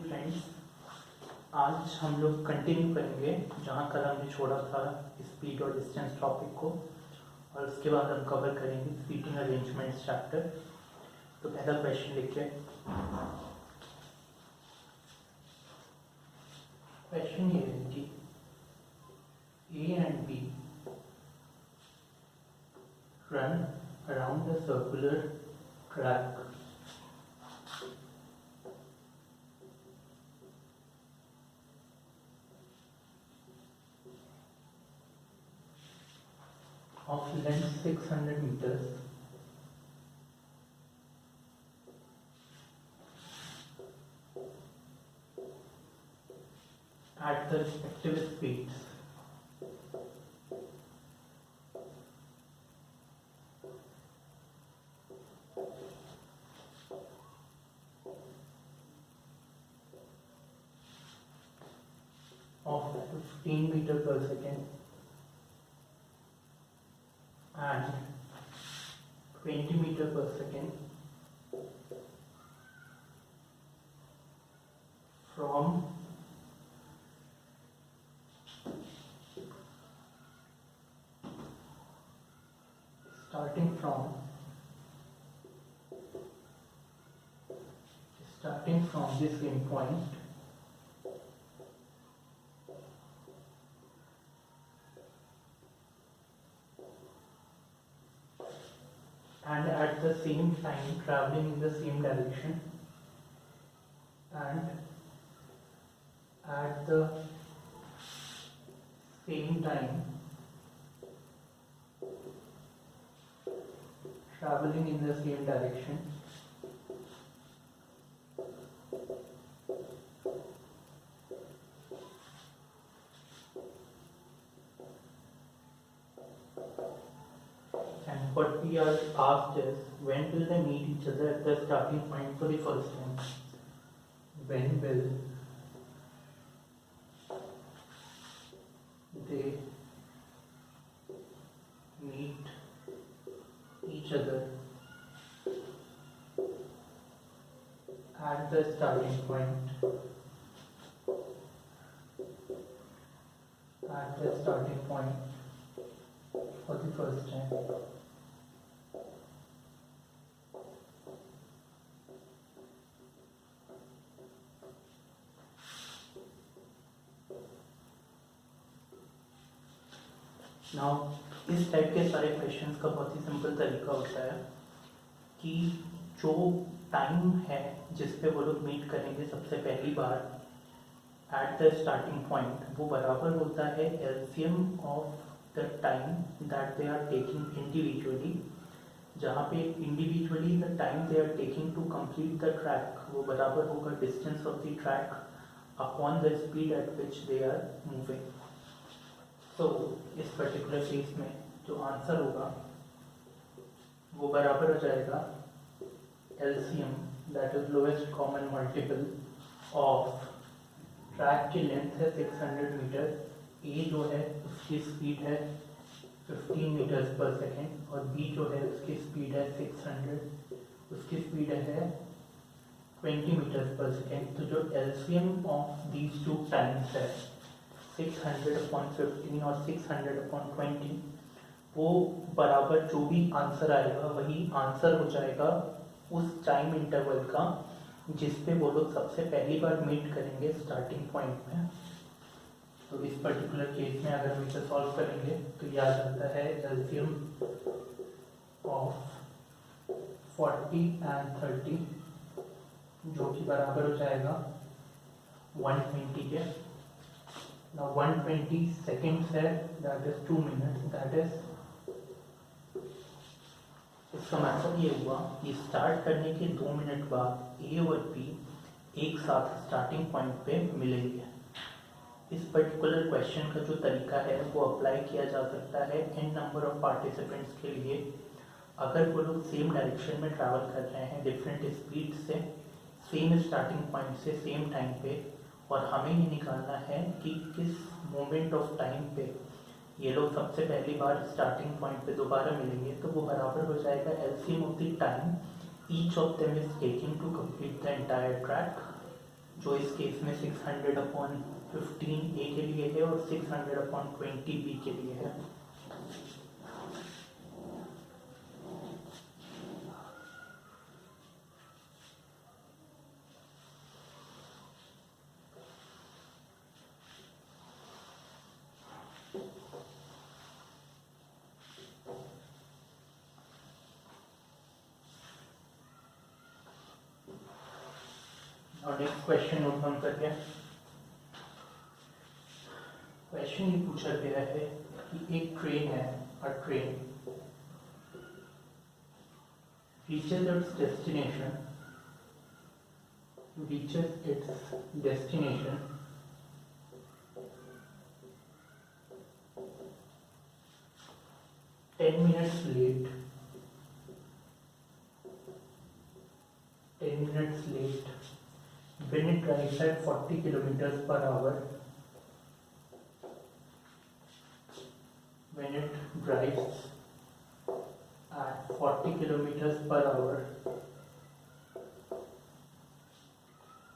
Friends, आज हम लोग कंटिन्यू करेंगे जहाँ कल हमने छोड़ा था स्पीड और डिस्टेंस टॉपिक को, और उसके बाद हम कवर करेंगे सीटिंग अरेंजमेंट्स चैप्टर। तो पहला क्वेश्चन लिखिए। क्वेश्चन ये है कि A and be run around the circular track of length 600 meters at the respective speeds of 15 meter per second and 20 meter per second from starting from the same point and at the same time traveling in the same direction and at the same time traveling in the same direction and what we are asked is when will they meet each other at the starting point for the first time. When will they meet each other at the starting point for the first time. Now इस type के सारे questions का बहुत ही simple तरीका होता है कि जो टाइम है जिस पे वो लोग मीट करेंगे सबसे पहली बार एट द स्टार्टिंग पॉइंट, वो बराबर होता है LCM of the time that they are taking individually, जहाँ पे individually the time they are taking to complete the track वो बराबर होगा distance of the track upon the speed at which they are moving. तो इस particular case में जो answer होगा वो बराबर हो जाएगा LCM that is lowest common multiple of track की लेंथ है 600 मीटर, ए जो है उसकी स्पीड है 15 मीटर्स पर सेकेंड और बी जो है उसकी स्पीड है 600, उसकी स्पीड है 20 मीटर्स पर सेकेंड। तो जो LCM of these two times है 600/15 और 600/20, वो बराबर जो भी आंसर आएगा वही आंसर हो जाएगा उस टाइम इंटरवल का जिस पे वो लोग सबसे पहली बार मीट करेंगे स्टार्टिंग पॉइंट में। तो इस पर्टिकुलर केस में अगर हम इसे सॉल्व करेंगे तो ये आ जाता है एलसीएम ऑफ 40 and 30 जो कि बराबर हो जाएगा 120 के। Now 120 seconds है, that is 2 minutes, that is इसका मतलब ये हुआ कि स्टार्ट करने के 2 मिनट बाद ए और बी एक साथ स्टार्टिंग पॉइंट पे मिलेंगे। इस पर्टिकुलर क्वेश्चन का जो तरीका है वो अप्लाई किया जा सकता है n नंबर ऑफ पार्टिसिपेंट्स के लिए। अगर वो लोग सेम डायरेक्शन में ट्रैवल कर रहे हैं डिफरेंट स्पीड से सेम स्टार्टिंग पॉइंट से सेम टाइम पे, और हमें ये निकालना है कि किस मोमेंट ऑफ टाइम पे ये लोग सबसे पहली बार स्टार्टिंग पॉइंट पे दोबारा मिलेंगे, तो वो बराबर हो जाएगा LCM of the time each of them is taking to complete the entire track जो इस केस में 600/15 ए के लिए है और 600/20 बी के लिए है। और नेक्स्ट क्वेश्चन नोट डाउन कर लिया। क्वेश्चन ये पूछा गया है कि एक ट्रेन है, अ train reaches its destination 10 minutes late 10 minutes late when it drives at 40 kilometers per hour when it drives at 40 kilometers per hour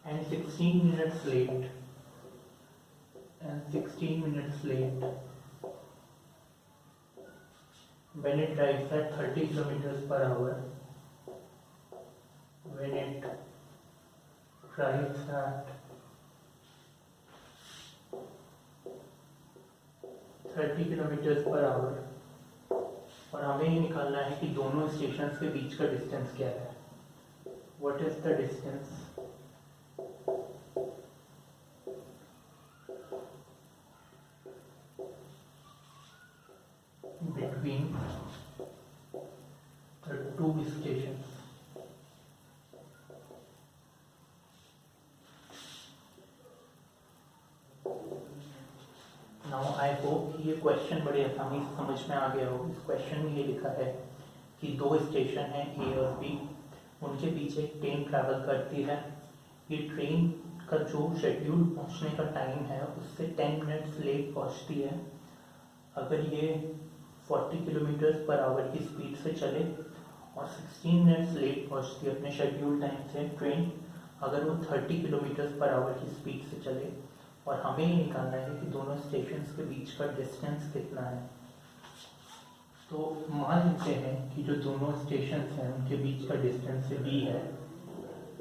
and 16 minutes late when it drives at 30 kilometers per hour when it drives at 30 kilometers per hour और हमें ये निकालना है कि दोनों stations के बीच का distance क्या है। What is the distance between the two stations. Now I hope ये क्वेश्चन बड़े आसानी से समझ में आ गया हो। इस क्वेश्चन में ये लिखा है कि दो स्टेशन हैं ए और बी, उनके पीछे एक ट्रेन ट्रैवल करती है। ये ट्रेन का जो शेड्यूल पहुंचने का टाइम है उससे 10 मिनट्स लेट पहुंचती है। अगर ये 40 किलोमीटर पर आवर की स्पीड से चले और 16 मिनट्स लेट पहुंचती है अपने शेड्यूल टाइम से ट्रेन, अगर वो 30 किलोमीटर पर आवर की स्पीड से चले। और हमें ये निकालना है कि दोनों स्टेशंस के बीच का डिस्टेंस कितना है। तो मान लेते हैं कि जो दोनों स्टेशंस हैं उनके बीच का डिस्टेंस बी है।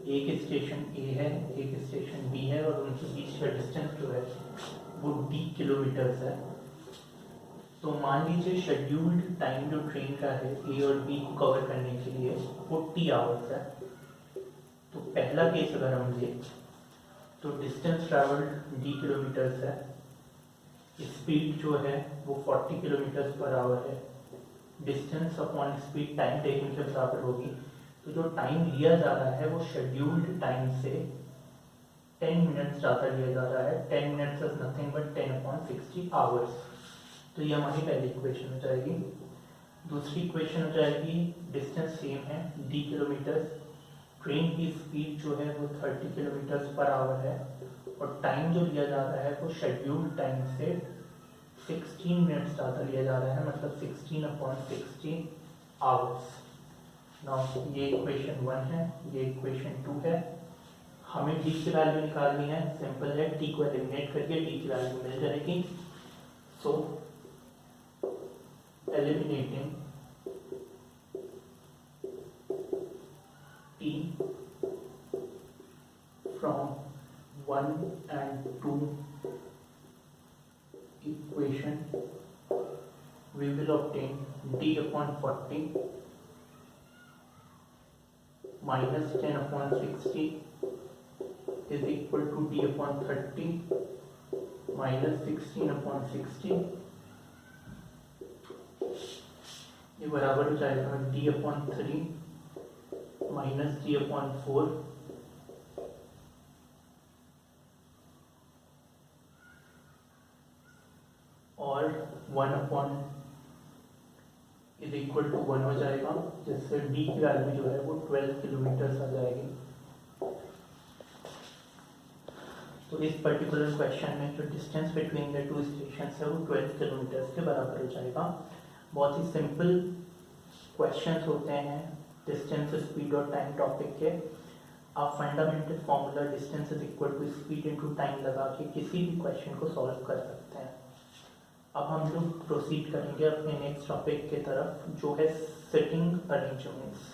एक स्टेशन ए है, एक स्टेशन बी है और उनके बीच का डिस्टेंस जो है वो d किलोमीटर्स है। तो मान लीजिए शेड्यूल्ड टाइम जो ट्रेन का है ए और बी को कवर करने के लिए 40 आवर्स है। तो पहला केस अगर हम लें तो डिस्टेंस ट्रैवल्ड d किलोमीटर्स है, स्पीड जो है वो 40 किलोमीटर्स पर आवर है, distance upon speed time taking के बराबर होगी। तो जो टाइम लिया जा रहा है वो शेड्यूल्ड टाइम से 10 मिनट्स ज़्यादा लिया जा रहा है। 10 minutes is nothing but 10/60 hours. तो ये हमारी पहली इक्वेशन हो जाएगी। दूसरी इक्वेशन हो जाएगी, डिस्टेंस सेम है d किलोमीटर्स, ट्रेन की स्पीड जो है वो 30 किलोमीटर पर आवर है और टाइम जो लिया जा रहा है वो शेड्यूल्ड टाइम से 16 मिनट्स ज़्यादा लिया जा रहा है, मतलब 16/60 आवर्स। नाउ ये इक्वेशन 1 है, ये इक्वेशन 2 है। हमें d की वैल्यू निकालनी है। सिंपल है, t को एलिमिनेट करके d की वैल्यू मिल जाएगी। सो eliminating t from 1 and 2 equation, we will obtain d/40 minus 10/60 is equal to d/30 minus 16/60। ये बराबर हो जाएगा d/3 माइनस d/4 और 1 इज इक्वल टू 1 हो जाएगा, जिससे d की वैल्यू जो है वो 12 किलोमीटर आ जाएगी। तो इस पर्टिकुलर क्वेश्चन में जो distance between the two station है वो 12 किलोमीटर के बराबर हो जाएगा। बहुत ही सिंपल क्वेश्चंस होते हैं डिस्टेंस, स्पीड और टाइम टॉपिक के। आप fundamental formula distance is equal to speed into time लगा के किसी भी क्वेश्चन को सॉल्व कर सकते हैं। अब हम लोग प्रोसीड करेंगे अपने नेक्स्ट टॉपिक की तरफ, जो है सिटिंग अरेंजमेंट्स।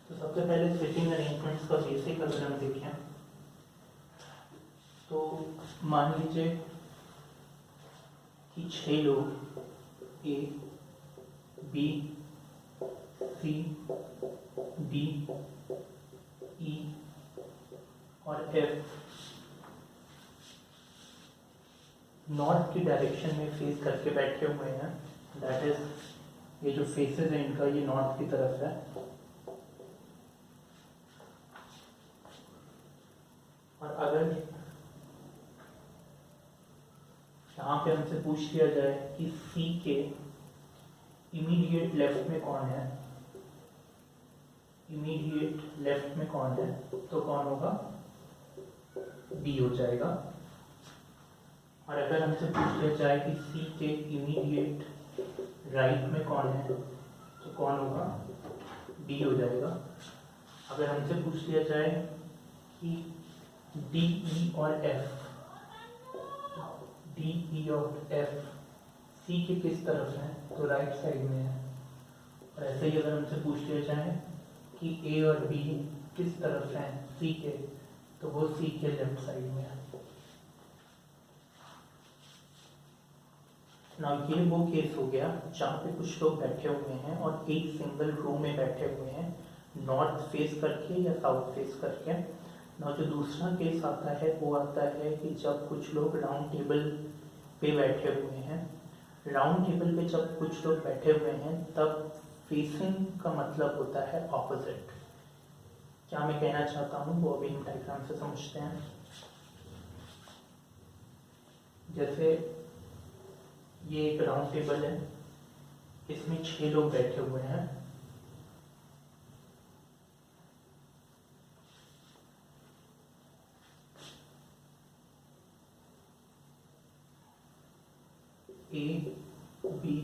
तो सबसे पहले सिटिंग अरेंजमेंट्स का बेसिक अगर हम देखें तो मान लीजिए कि 6 लोग ए, बी, सी, डी, ई और एफ नॉर्थ की डायरेक्शन में फेस करके बैठे हुए हैं। दैट इज ये जो फेसेस है इनका ये नॉर्थ की तरफ है। और अगर यहाँ पे हमसे पूछ लिया जाए कि सी के इमीडिएट लेफ्ट में कौन है, इमीडिएट लेफ्ट में कौन है, तो कौन होगा, डी हो जाएगा। और अगर हमसे पूछ लिया जाए कि सी के इमीडिएट राइट में कौन है, तो कौन होगा, डी हो जाएगा। अगर हमसे पूछ लिया जाए कि डी, ई और एफ, डी, ई और एफ सी के किस तरफ है, तो राइट साइड में है। और ऐसे ही अगर हमसे पूछ लिया जाए कि ए और बी किस तरफ हैं सी के, तो वो सी के लेफ्ट साइड में है। ना ये वो केस हो गया जहाँ पे कुछ लोग बैठे हुए हैं और एक सिंगल रो में बैठे हुए हैं, नॉर्थ फेस करके या साउथ फेस करके। ना जो दूसरा केस आता है वो आता है कि जब कुछ लोग राउंड टेबल पे बैठे हुए हैं। राउंड टेबल पे जब कुछ लोग बैठे हुए हैं तब फेसिंग का मतलब होता है ऑपोजिट। क्या मैं कहना चाहता हूँ वो अभी हम डायग्राम से समझते हैं। जैसे ये एक राउंड टेबल है, इसमें 6 लोग बैठे हुए हैं। ए, बी,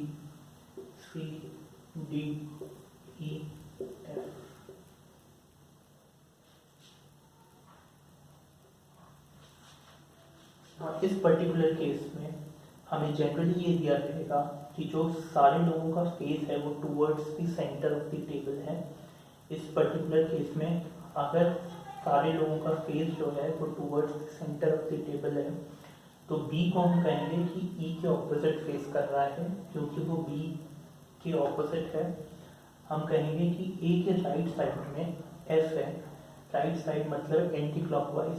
सी, डी, ई, एफ। इस पर्टिकुलर केस में हमें जनरली ये दिया रहेगा कि जो सारे लोगों का फेस है वो towards the centre of the table है। इस पर्टिकुलर केस में अगर सारे लोगों का फेस जो है वो towards the centre of the table है, तो बी को हम कहेंगे कि ई के ऑपोजिट फेस कर रहा है, क्योंकि वो बी के ऑपोजिट है। हम कहेंगे कि ए के राइट साइड में एफ है, राइट साइड मतलब एंटी क्लॉकवाइज,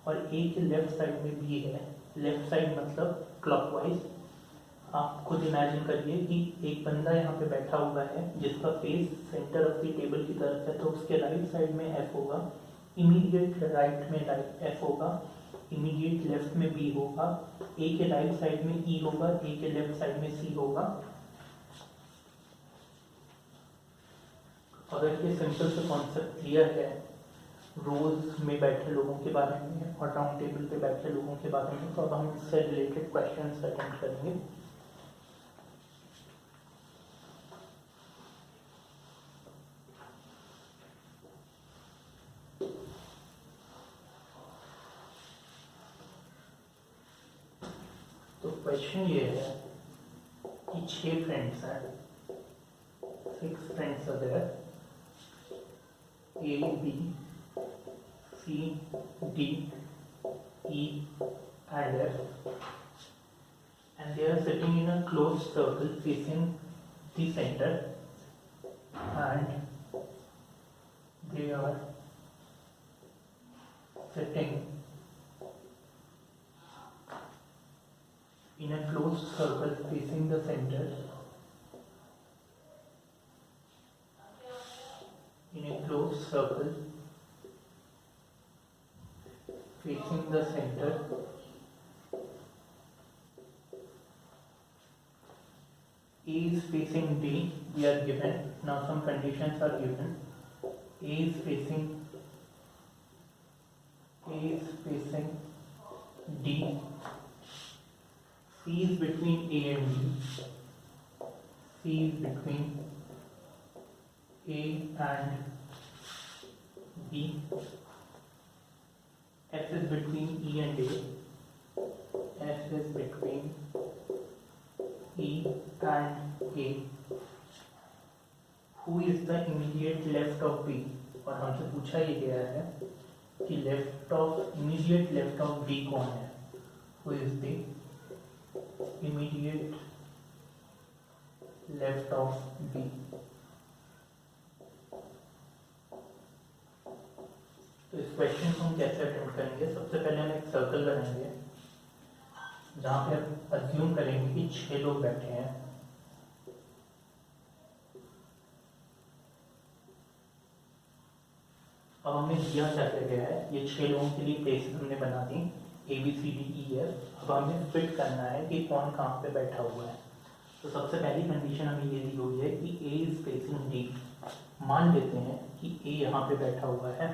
और ए के लेफ्ट साइड में बी है, लेफ्ट साइड मतलब क्लॉकवाइज। आप खुद इमेजिन करिए कि एक बंदा यहाँ पे बैठा हुआ है जिसका face centre of the table की तरफ है, तो उसके राइट साइड में एफ होगा, इमीडिएट राइट में राइट एफ होगा, इमीडिएट लेफ्ट में बी होगा, ए के राइट साइड में ई होगा, ए के लेफ्ट साइड में सी होगा। अगर ये सिंपल से कॉन्सेप्ट क्लियर है रोज में बैठे लोगों के बारे में और राउंड टेबल पे बैठे लोगों के बारे में, तो अब हम इससे रिलेटेड क्वेश्चंस अटेम्प्ट करेंगे। तो क्वेश्चन ये है कि 6 फ्रेंड्स हैं, 6 friends are there, A, B, C, D, E and F, and they are sitting in a closed circle facing the center, and they are sitting in a closed circle facing the center, in a closed circle facing the center, A is facing D, we are given, now some conditions are given. A is facing D, C is between A and D, C is between A and B, F is between E and A, F is between E and A. Who is the immediate left of B? और हमसे पूछा ये गया है कि immediate left of B कौन है? Who is the immediate left of B? तो इस क्वेश्चन को हम कैसे अटेम्प्ट करेंगे? सबसे पहले हम एक सर्कल बनाएंगे जहाँ पे हम अज्यूम करेंगे कि 6 लोग बैठे हैं। अब हमें दिया क्या गया है, ये 6 लोगों के लिए प्लेसेस हमने बना दी ABCDEF। अब हमें फिट करना है कि कौन कहाँ पे बैठा हुआ है। तो सबसे पहली कंडीशन हमें ये दी हुई है कि A इज फेसिंग D। मान लेते हैं कि A यहाँ पे बैठा हुआ है।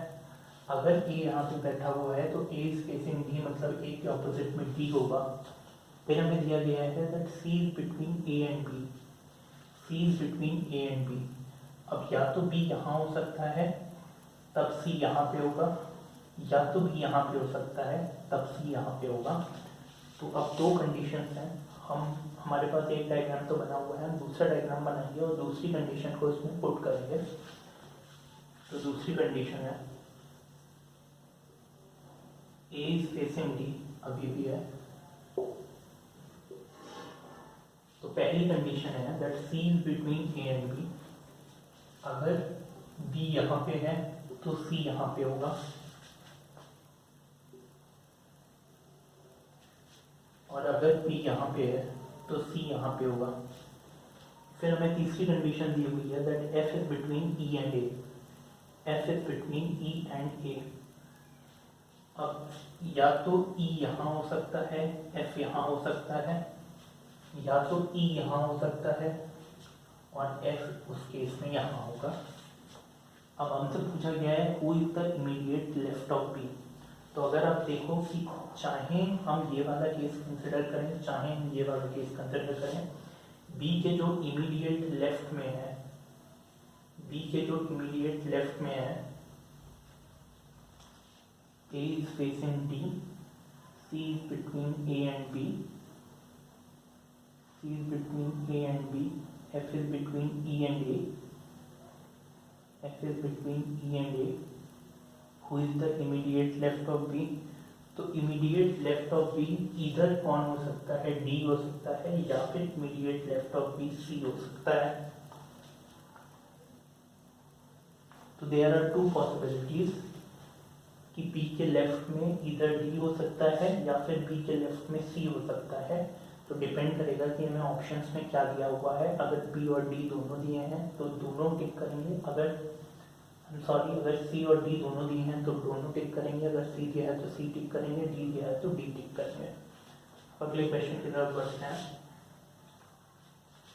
अगर A यहाँ पे बैठा हुआ है तो A इज फेसिंग D, मतलब A के ऑपोजिट में D होगा। फिर हमें दिया गया है that C is between A and B, C is between A and B। अब या तो B यहाँ हो सकता है तब C यहाँ पे होगा, या तो B यहाँ पे हो सकता है तब C यहाँ पे होगा। तो अब दो कंडीशंस हैं। हमारे पास एक डायग्राम तो बना हुआ है, हम दूसरा डायग्राम बनाएंगे और दूसरी कंडीशन को इसमें पुट करेंगे। तो दूसरी कंडीशन है A इज फेसिंग D, अभी भी है। तो पहली कंडीशन है that C is between A and B। अगर B यहाँ पे है तो C यहाँ पे होगा, और अगर B यहाँ पे है तो C यहाँ पे होगा। फिर हमें तीसरी कंडीशन दी हुई है that F is between E and A, F is between E and A। अब या तो E यहाँ हो सकता है, F यहाँ हो सकता है, या तो E यहाँ हो सकता है और F उस केस में यहाँ होगा। अब हमसे पूछा गया है who is the immediate left of B. तो अगर आप देखो कि चाहे हम ये वाला केस कंसिडर करें, चाहे हम ये वाला केस कंसिडर करें, बी के जो इमीडिएट लेफ्ट में है, बी के जो इमीडिएट लेफ्ट में है, A is facing D, C is between A and B, C is between A and B, F is between E and A, F is between E and A. Who is the immediate left of B? तो immediate left of B इधर कौन हो सकता है? D हो सकता है, या फिर immediate left of B C हो सकता है। तो there are two possibilities कि B के लेफ्ट में इधर D हो सकता है या फिर B के लेफ्ट में C हो सकता है। तो डिपेंड करेगा कि हमें ऑप्शंस में क्या दिया हुआ है। अगर B और D दोनों दिए हैं तो दोनों टिक करेंगे, अगर C और D दोनों दिए हैं तो दोनों टिक करेंगे, अगर C दिया है तो C टिक करेंगे, D दिया है तो D टिक करेंगे। अगले क्वेश्चन की तरफ बढ़ते हैं।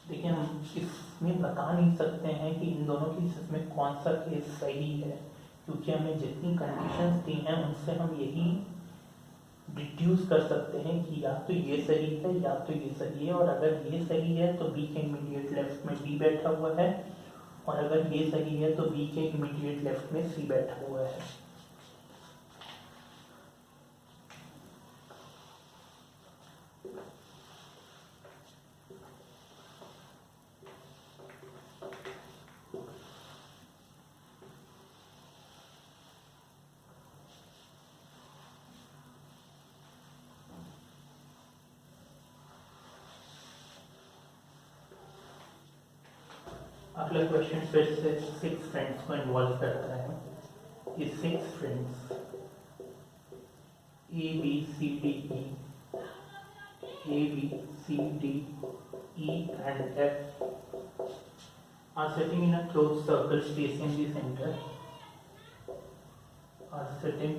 देखिए, हम इसमें बता नहीं सकते हैं कि इन दोनों केसेस में कौन सा केस सही है, क्योंकि हमें जितनी कंडीशंस दी हैं उनसे हम यही डिड्यूस कर सकते हैं कि या तो ये सही है या तो ये सही है। और अगर ये सही है तो B के इमीडिएट लेफ्ट में D बैठा हुआ है, और अगर ये सही है तो B के इमीडिएट लेफ्ट में C बैठा हुआ है। अगला क्वेश्चन फिर से 6 फ्रेंड्स को इन्वॉल्व करता है। ये 6 friends A B C D E, A, B, C, D, E and F are sitting in a closed circle facing the center, are sitting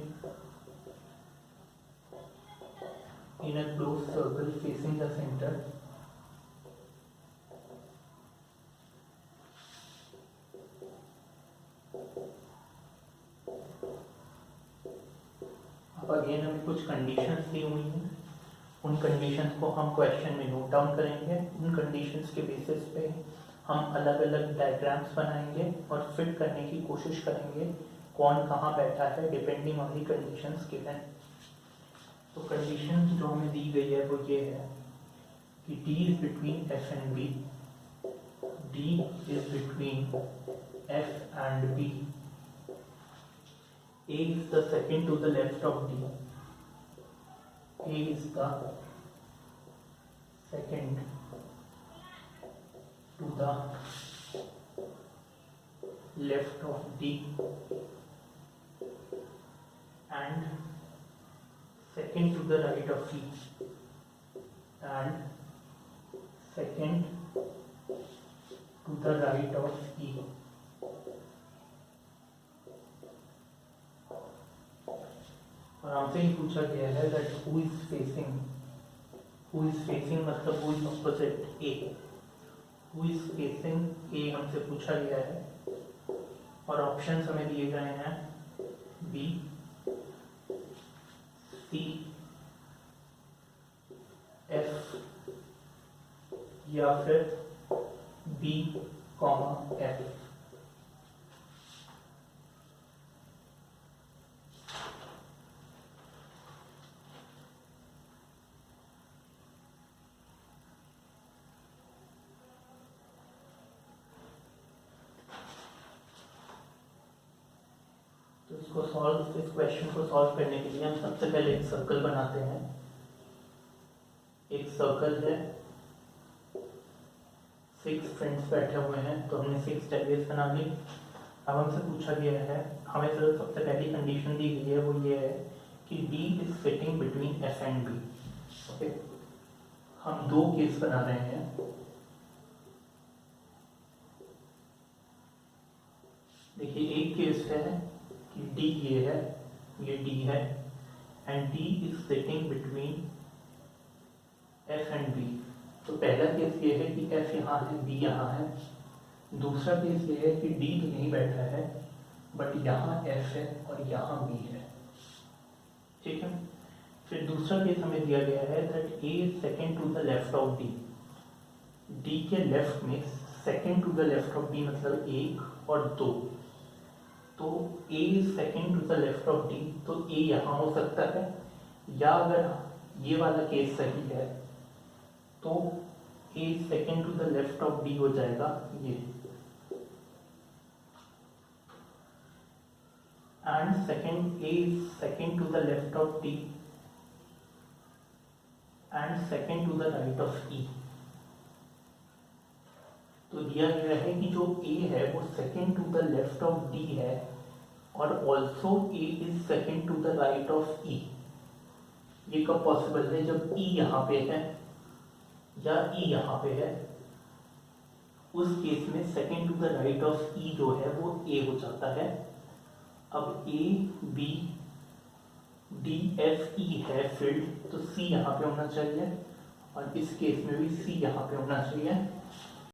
in a closed circle facing the center, अब again हमें कुछ conditions दी हुई हैं, उन conditions को हम question में note down करेंगे। उन कंडीशंस के बेसिस पे हम अलग अलग डायग्राम्स बनाएंगे और फिट करने की कोशिश करेंगे कौन कहाँ बैठा है depending on the conditions given. तो कंडीशन जो हमें दी गई है वो ये है कि D is between F and B, D is between F and B, A is the second to the left of D, A is the second to the left of D and second to the right of E and second to the right of E। और हमसे ही पूछा गया है that who is facing मतलब who is opposite A, who is facing A हमसे पूछा गया है और ऑप्शंस हमें दिए गए हैं B, C, F या फिर B, F। इस क्वेश्चन को सॉल्व करने के लिए हम सबसे पहले एक सर्कल बनाते हैं। एक सर्कल है, 6 फ्रेंड्स बैठे हुए हैं, तो हमने 6 टेबल्स बना ली। अब हमसे पूछा गया है, हमें सबसे पहली कंडीशन दी गई है वो ये है कि D is fitting between F and B। Okay, हम 2 केस बना रहे हैं। देखिए एक केस है कि D ये है, ये D है and D is sitting between F and B। तो पहला केस ये है कि F यहाँ है, B यहाँ है। दूसरा केस ये है कि D तो नहीं बैठा है बट यहाँ F है और यहाँ B है। ठीक है, फिर दूसरा केस हमें दिया गया है that A is second to the left of D। D के लेफ्ट में second to the left of D मतलब 1 और 2, तो A second to the left of D, तो A यहाँ हो सकता है, या अगर ये वाला केस सही है तो A second to the left of D हो जाएगा ये, and second A second to the left of D and second to the right of E। तो दिया गया है कि जो A है वो second to the left of D है और also A is second to the right of E। ये कब पॉसिबल है? जब E यहाँ पे है या E यहाँ पे है, उस केस में second to the right of E जो है वो A हो जाता है। अब A, B, D, F, E है फील्ड, तो C यहाँ पे होना चाहिए और इस केस में भी C यहाँ पे होना चाहिए।